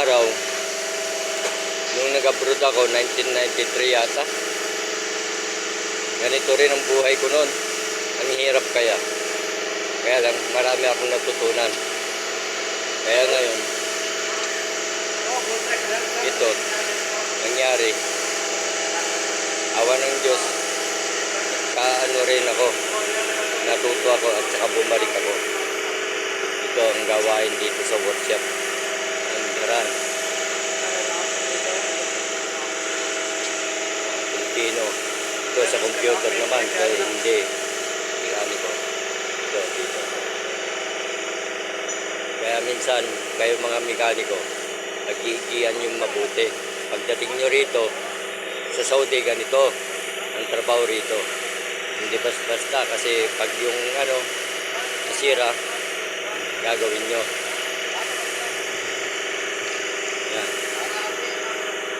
araw, nung nag-abroad ako, 1993 yata, ganito rin ang buhay ko noon. Ang hirap kaya. Kaya lang, marami akong natutunan. Kaya ngayon, ito, nangyari. Awa ng Diyos, kaano rin ako. Natuto ako at saka bumalik ako. Ito ang gawain dito sa workshop. Ang daran. Pilipino. Ito sa computer naman, pero hindi. Tingnan ko. Ito, dito. Kaya minsan, kayo mga mekaniko, nag-iigian yung mabuti. Pagdating nyo rito, sa Saudi, ganito ang trabaho rito. Hindi basta kasi pag yung nasira, gagawin nyo.